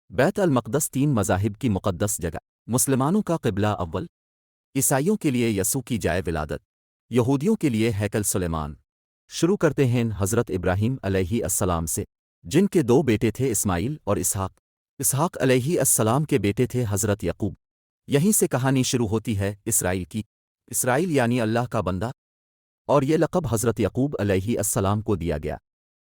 بیت المقدس تین مذاہب کی مقدس جگہ، مسلمانوں کا قبلہ اول، عیسائیوں کے لیے یسوع کی جائے ولادت، یہودیوں کے لیے ہیکل سلیمان۔ شروع کرتے ہیں حضرت ابراہیم علیہ السلام سے، جن کے دو بیٹے تھے اسماعیل اور اسحاق۔ اسحاق علیہ السلام کے بیٹے تھے حضرت یعقوب۔ یہیں سے کہانی شروع ہوتی ہے اسرائیل کی۔ اسرائیل یعنی اللہ کا بندہ، اور یہ لقب حضرت یعقوب علیہ السلام کو دیا گیا۔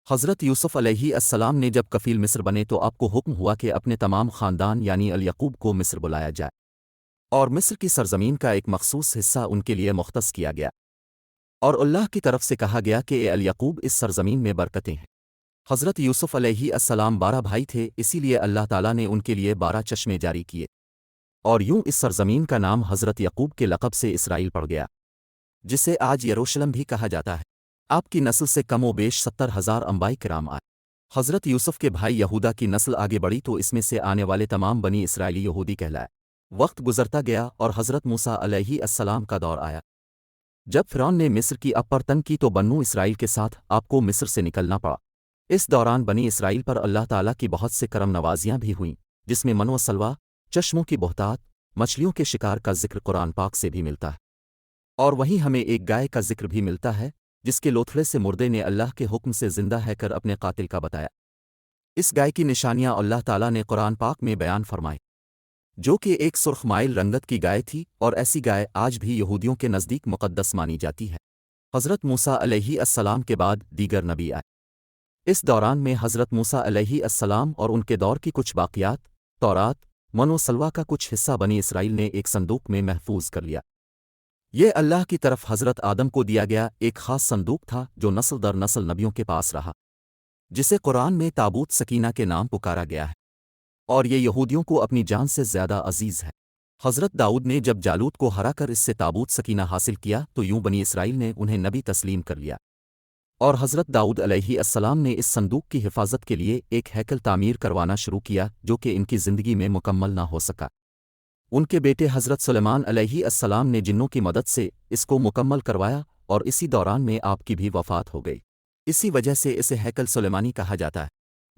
حضرت یوسف علیہ السلام نے جب کفیل مصر بنے تو آپ کو حکم ہوا کہ اپنے تمام خاندان یعنی الیعقوب کو مصر بلایا جائے، اور مصر کی سرزمین کا ایک مخصوص حصہ ان کے لیے مختص کیا گیا، اور اللہ کی طرف سے کہا گیا کہ اے الیعقوب اس سرزمین میں برکتیں ہیں۔ حضرت یوسف علیہ السلام 12 بھائی تھے، اسی لیے اللہ تعالیٰ نے ان کے لیے 12 چشمے جاری کیے، اور یوں اس سرزمین کا نام حضرت یعقوب کے لقب سے اسرائیل پڑ گیا، جسے آج یروشلم بھی کہا جاتا ہے۔ آپ کی نسل سے کم و بیش 70,000 انبیاء کرام آئے۔ حضرت یوسف کے بھائی یہودا کی نسل آگے بڑھی تو اس میں سے آنے والے تمام بنی اسرائیلی یہودی کہلائے۔ وقت گزرتا گیا اور حضرت موسیٰ علیہ السلام کا دور آیا۔ جب فرعون نے مصر کی اب پر تنگ کی تو بنو اسرائیل کے ساتھ آپ کو مصر سے نکلنا پڑا۔ اس دوران بنی اسرائیل پر اللہ تعالیٰ کی بہت سے کرم نوازیاں بھی ہوئیں، جس میں من و سلوہ، چشموں کی بہتات، مچھلیوں کے شکار کا ذکر قرآن پاک سے بھی ملتا ہے، اور وہیں ہمیں ایک گائے کا ذکر بھی ملتا ہے جس کے لوتھڑے سے مردے نے اللہ کے حکم سے زندہ ہے کر اپنے قاتل کا بتایا۔ اس گائے کی نشانیاں اللہ تعالیٰ نے قرآن پاک میں بیان فرمائی، جو کہ ایک سرخ مائل رنگت کی گائے تھی، اور ایسی گائے آج بھی یہودیوں کے نزدیک مقدس مانی جاتی ہے۔ حضرت موسیٰ علیہ السلام کے بعد دیگر نبی آئے۔ اس دوران میں حضرت موسیٰ علیہ السلام اور ان کے دور کی کچھ باقیات، تورات، من و سلوہ کا کچھ حصہ بنی اسرائیل نے ایک صندوق میں محفوظ کر لیا۔ یہ اللہ کی طرف حضرت آدم کو دیا گیا ایک خاص صندوق تھا جو نسل در نسل نبیوں کے پاس رہا، جسے قرآن میں تابوت سکینہ کے نام پکارا گیا ہے، اور یہ یہودیوں کو اپنی جان سے زیادہ عزیز ہے۔ حضرت داؤد نے جب جالوت کو ہرا کر اس سے تابوت سکینہ حاصل کیا تو یوں بنی اسرائیل نے انہیں نبی تسلیم کر لیا، اور حضرت داؤد علیہ السلام نے اس صندوق کی حفاظت کے لیے ایک ہیکل تعمیر کروانا شروع کیا جو کہ ان کی زندگی میں مکمل نہ ہو سکا۔ ان کے بیٹے حضرت سلیمان علیہ السلام نے جنوں کی مدد سے اس کو مکمل کروایا، اور اسی دوران میں آپ کی بھی وفات ہو گئی۔ اسی وجہ سے اسے ہیکل سلیمانی کہا جاتا ہے۔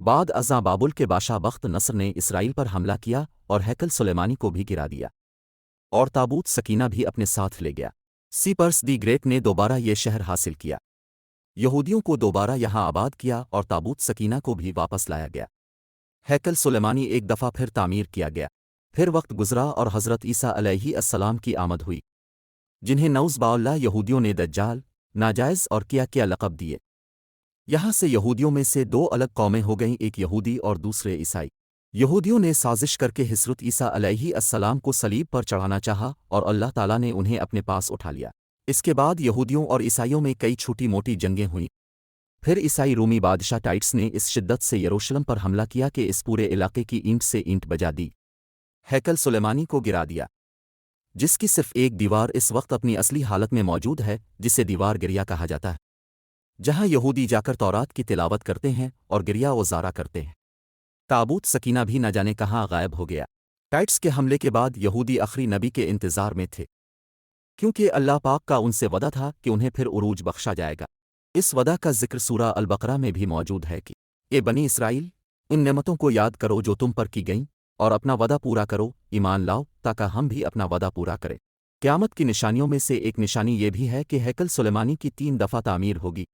بعد ازاں بابل کے بادشاہ بخت نصر نے اسرائیل پر حملہ کیا اور ہیکل سلیمانی کو بھی گرا دیا، اور تابوت سکینہ بھی اپنے ساتھ لے گیا۔ سیپرس دی گریٹ نے دوبارہ یہ شہر حاصل کیا، یہودیوں کو دوبارہ یہاں آباد کیا، اور تابوت سکینہ کو بھی واپس لایا گیا۔ ہیکل سلیمانی ایک دفعہ پھر تعمیر کیا گیا۔ پھر وقت گزرا اور حضرت عیسیٰ علیہ السلام کی آمد ہوئی، جنہیں نعوذ باللہ یہودیوں نے دجال، ناجائز اور کیا لقب دیے۔ یہاں سے یہودیوں میں سے دو الگ قومیں ہو گئیں، ایک یہودی اور دوسرے عیسائی۔ یہودیوں نے سازش کر کے حضرت عیسیٰ علیہ السلام کو صلیب پر چڑھانا چاہا، اور اللہ تعالیٰ نے انہیں اپنے پاس اٹھا لیا۔ اس کے بعد یہودیوں اور عیسائیوں میں کئی چھوٹی موٹی جنگیں ہوئیں۔ پھر عیسائی رومی بادشاہ ٹائٹس نے اس شدت سے یروشلم پر حملہ کیا کہ اس پورے علاقے کی اینٹ سے اینٹ بجا دی، ہیکل سلیمانی کو گرا دیا، جس کی صرف ایک دیوار اس وقت اپنی اصلی حالت میں موجود ہے، جسے دیوار گریا کہا جاتا ہے، جہاں یہودی جا کر تورات کی تلاوت کرتے ہیں اور گریا و زارا کرتے ہیں۔ تابوت سکینہ بھی نہ جانے کہاں غائب ہو گیا۔ ٹائٹس کے حملے کے بعد یہودی آخری نبی کے انتظار میں تھے، کیونکہ اللہ پاک کا ان سے وعدہ تھا کہ انہیں پھر عروج بخشا جائے گا۔ اس وعدہ کا ذکر سورہ البقرہ میں بھی موجود ہے کہ اے بنی اسرائیل، ان نعمتوں کو یاد کرو جو تم پر کی گئیں، اور اپنا وعدہ پورا کرو، ایمان لاؤ تاکہ ہم بھی اپنا وعدہ پورا کریں۔ قیامت کی نشانیوں میں سے ایک نشانی یہ بھی ہے کہ ہیکل سلیمانی کی 3 دفعہ تعمیر ہوگی،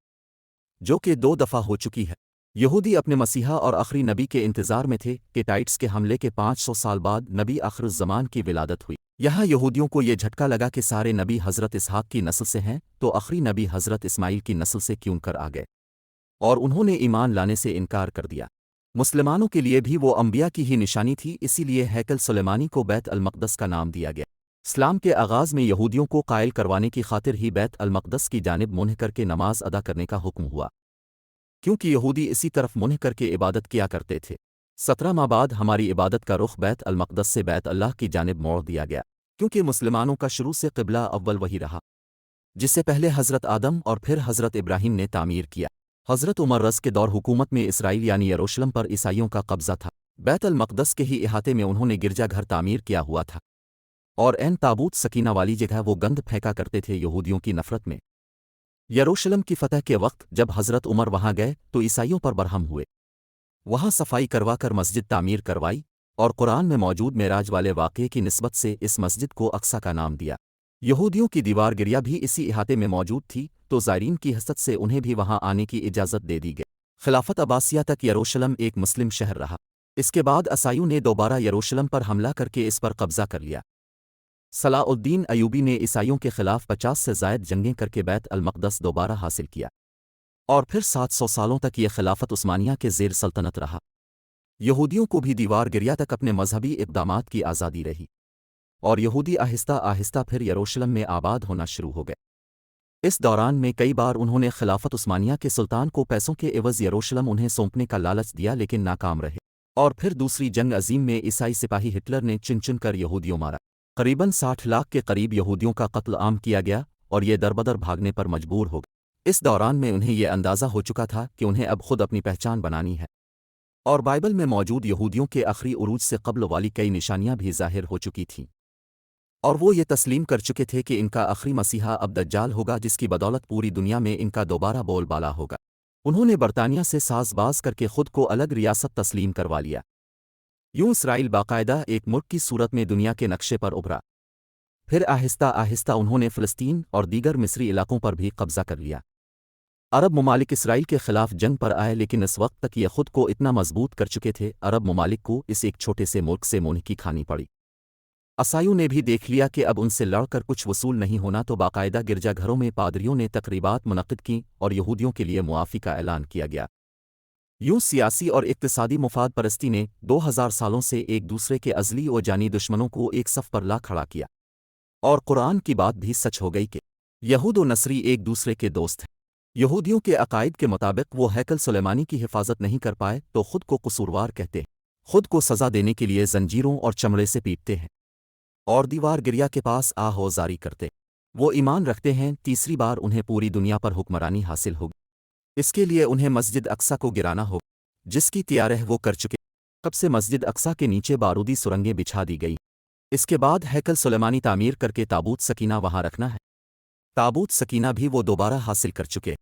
جو کہ 2 دفعہ ہو چکی ہے۔ یہودی اپنے مسیحا اور آخری نبی کے انتظار میں تھے کہ ٹائٹس کے حملے کے 500 سال بعد نبی آخر الزمان کی ولادت ہوئی۔ یہاں یہودیوں کو یہ جھٹکا لگا کہ سارے نبی حضرت اسحاق کی نسل سے ہیں، تو آخری نبی حضرت اسماعیل کی نسل سے کیوں کر آ گئے، اور انہوں نے ایمان لانے سے انکار کر دیا۔ مسلمانوں کے لیے بھی وہ انبیاء کی ہی نشانی تھی، اسی لیے ہیکل سلیمانی کو بیت المقدس کا نام دیا گیا۔ اسلام کے آغاز میں یہودیوں کو قائل کروانے کی خاطر ہی بیت المقدس کی جانب منہ کر کے نماز ادا کرنے کا حکم ہوا، کیونکہ یہودی اسی طرف منہ کر کے عبادت کیا کرتے تھے۔ 17 ماہ بعد ہماری عبادت کا رخ بیت المقدس سے بیت اللہ کی جانب موڑ دیا گیا، کیونکہ مسلمانوں کا شروع سے قبلہ اول وہی رہا، جسے پہلے حضرت آدم اور پھر حضرت ابراہیم نے تعمیر کیا۔ حضرت عمر رض کے دور حکومت میں اسرائیل یعنی یروشلم پر عیسائیوں کا قبضہ تھا۔ بیت المقدس کے ہی احاطے میں انہوں نے گرجا گھر تعمیر کیا ہوا تھا، اور این تابوت سکینہ والی جگہ وہ گند پھینکا کرتے تھے یہودیوں کی نفرت میں۔ یروشلم کی فتح کے وقت جب حضرت عمر وہاں گئے تو عیسائیوں پر برہم ہوئے، وہاں صفائی کروا کر مسجد تعمیر کروائی، اور قرآن میں موجود معراج والے واقعے کی نسبت سے اس مسجد کو اقصی کا نام دیا۔ یہودیوں کی دیوار گریا بھی اسی احاطے میں موجود تھی، تو زائرین کی حسد سے انہیں بھی وہاں آنے کی اجازت دے دی گئی۔ خلافت عباسیہ تک یروشلم ایک مسلم شہر رہا۔ اس کے بعد عیسائیوں نے دوبارہ یروشلم پر حملہ کر کے اس پر قبضہ کر لیا۔ صلاح الدین ایوبی نے عیسائیوں کے خلاف 50 سے زائد جنگیں کر کے بیت المقدس دوبارہ حاصل کیا، اور پھر 700 سالوں تک یہ خلافت عثمانیہ کے زیر سلطنت رہا۔ یہودیوں کو بھی دیوار گریا تک اپنے مذہبی اقدامات کی آزادی رہی، اور یہودی آہستہ آہستہ پھر یروشلم میں آباد ہونا شروع ہو گئے۔ اس دوران میں کئی بار انہوں نے خلافت عثمانیہ کے سلطان کو پیسوں کے عوض یروشلم انہیں سونپنے کا لالچ دیا، لیکن ناکام رہے، اور پھر دوسری جنگ عظیم میں عیسائی سپاہی ہٹلر نے چن چن کر یہودیوں مارا۔ قریباً 60 لاکھ کے قریب یہودیوں کا قتل عام کیا گیا، اور یہ دربدر بھاگنے پر مجبور ہو گئے۔ اس دوران میں انہیں یہ اندازہ ہو چکا تھا کہ انہیں اب خود اپنی پہچان بنانی ہے، اور بائبل میں موجود یہودیوں کے آخری عروج سے قبل والی کئی نشانیاں بھی ظاہر ہو چکی تھیں، اور وہ یہ تسلیم کر چکے تھے کہ ان کا آخری مسیحا اب دجال ہوگا، جس کی بدولت پوری دنیا میں ان کا دوبارہ بول بالا ہوگا۔ انہوں نے برطانیہ سے ساز باز کر کے خود کو الگ ریاست تسلیم کروا لیا۔ یوں اسرائیل باقاعدہ ایک ملک کی صورت میں دنیا کے نقشے پر ابھرا۔ پھر آہستہ آہستہ انہوں نے فلسطین اور دیگر مصری علاقوں پر بھی قبضہ کر لیا۔ عرب ممالک اسرائیل کے خلاف جنگ پر آئے، لیکن اس وقت تک یہ خود کو اتنا مضبوط کر چکے تھے، عرب ممالک کو اس ایک چھوٹے سے ملک سے مونکی کھانی پڑی۔ عیسائیوں نے بھی دیکھ لیا کہ اب ان سے لڑ کر کچھ وصول نہیں ہونا، تو باقاعدہ گرجا گھروں میں پادریوں نے تقریبات منعقد کیں اور یہودیوں کے لیے معافی کا اعلان کیا گیا۔ یوں سیاسی اور اقتصادی مفاد پرستی نے 2000 سالوں سے ایک دوسرے کے ازلی و جانی دشمنوں کو ایک صف پر لا کھڑا کیا، اور قرآن کی بات بھی سچ ہو گئی کہ یہود و نصری ایک دوسرے کے دوست ہیں۔ یہودیوں کے عقائد کے مطابق وہ ہیکل سلیمانی کی حفاظت نہیں کر پائے تو خود کو قصوروار کہتے ہیں، خود کو سزا دینے کے لیے زنجیروں اور چمڑے سے پیٹتے ہیں، اور دیوار گریا کے پاس آہو زاری کرتے۔ وہ ایمان رکھتے ہیں تیسری بار انہیں پوری دنیا پر حکمرانی حاصل ہوگی، اس کے لیے انہیں مسجد اقصی کو گرانا ہو، جس کی تیارہ وہ کر چکے۔ کب سے مسجد اقصی کے نیچے بارودی سرنگیں بچھا دی گئی۔ اس کے بعد ہیکل سلیمانی تعمیر کر کے تابوت سکینہ وہاں رکھنا ہے۔ تابوت سکینہ بھی وہ دوبارہ حاصل کر چکے،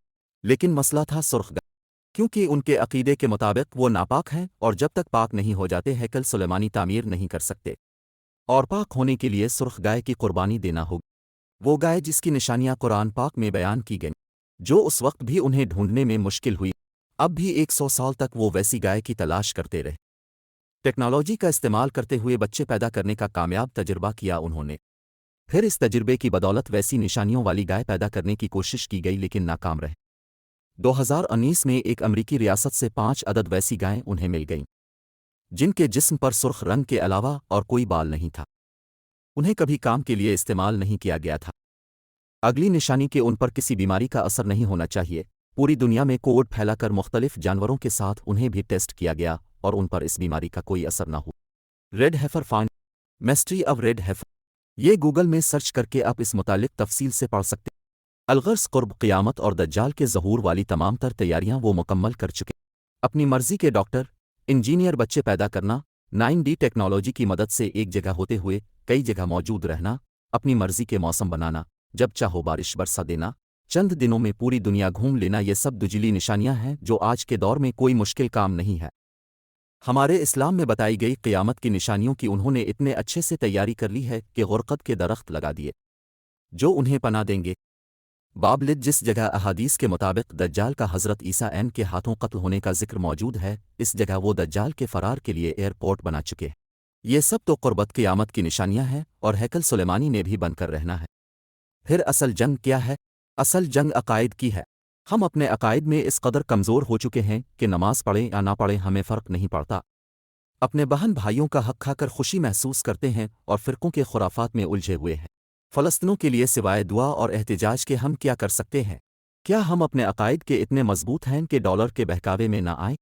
لیکن مسئلہ تھا سرخ گائے، کیونکہ ان کے عقیدے کے مطابق وہ ناپاک ہیں، اور جب تک پاک نہیں ہو جاتے ہیکل سلیمانی تعمیر نہیں کر سکتے، اور پاک ہونے کے لیے سرخ گائے کی قربانی دینا ہوگی، وہ گائے جس کی نشانیاں قرآن پاک میں بیان کی گئیں، جو اس وقت بھی انہیں ڈھونڈنے میں مشکل ہوئی۔ اب بھی 100 سال تک وہ ویسی گائے کی تلاش کرتے رہے۔ ٹیکنالوجی کا استعمال کرتے ہوئے بچے پیدا کرنے کا کامیاب تجربہ کیا انہوں نے۔ پھر اس تجربے کی بدولت ویسی نشانیوں والی گائے پیدا کرنے کی کوشش کی گئی، لیکن ناکام رہے۔ 2019 میں ایک امریکی ریاست سے 5 عدد ویسی گائیں انہیں مل گئیں، جن کے جسم پر سرخ رنگ کے علاوہ اور کوئی بال نہیں تھا۔ انہیں کبھی کام کے لیے استعمال نہیں کیا گیا تھا۔ اگلی نشانی کہ ان پر کسی بیماری کا اثر نہیں ہونا چاہیے۔ پوری دنیا میں کووڈ پھیلا کر مختلف جانوروں کے ساتھ انہیں بھی ٹیسٹ کیا گیا، اور ان پر اس بیماری کا کوئی اثر نہ ہو۔ Red heifer find mystery of red heifer, یہ گوگل میں سرچ کر کے آپ اس متعلق تفصیل سے پڑھ سکتے ہیں۔ الغرض قرب قیامت اور دجال کے ظہور والی تمام تر تیاریاں وہ مکمل کر چکے۔ اپنی مرضی کے ڈاکٹر، انجینئر بچے پیدا کرنا، 9D ٹیکنالوجی کی مدد سے ایک جگہ ہوتے ہوئے کئی جگہ موجود رہنا، اپنی مرضی کے موسم بنانا، جب چاہو بارش برسا دینا، چند دنوں میں پوری دنیا گھوم لینا، یہ سب دجلی نشانیاں ہیں جو آج کے دور میں کوئی مشکل کام نہیں ہے۔ ہمارے اسلام میں بتائی گئی قیامت کی نشانیوں کی انہوں نے اتنے اچھے سے تیاری کر لی ہے کہ غرقت کے درخت لگا دیے جو انہیں پناہ دیں گے۔ بابلد، جس جگہ احادیث کے مطابق دجال کا حضرت عیسیٰ ع کے ہاتھوں قتل ہونے کا ذکر موجود ہے، اس جگہ وہ دجال کے فرار کے لیے ایئرپورٹ بنا چکے ہیں۔ یہ سب تو قربت قیامت کی نشانیاں ہیں، اور ہیکل سلیمانی نے بھی بن کر رہنا ہے۔ پھر اصل جنگ کیا ہے؟ اصل جنگ عقائد کی ہے۔ ہم اپنے عقائد میں اس قدر کمزور ہو چکے ہیں کہ نماز پڑھیں یا نہ پڑھیں ہمیں فرق نہیں پڑتا۔ اپنے بہن بھائیوں کا حق کھا کر خوشی محسوس کرتے ہیں، اور فرقوں کے خرافات میں الجھے ہوئے ہیں۔ فلسطینوں کے لیے سوائے دعا اور احتجاج کے ہم کیا کر سکتے ہیں؟ کیا ہم اپنے عقائد کے اتنے مضبوط ہیں کہ ڈالر کے بہکاوے میں نہ آئیں؟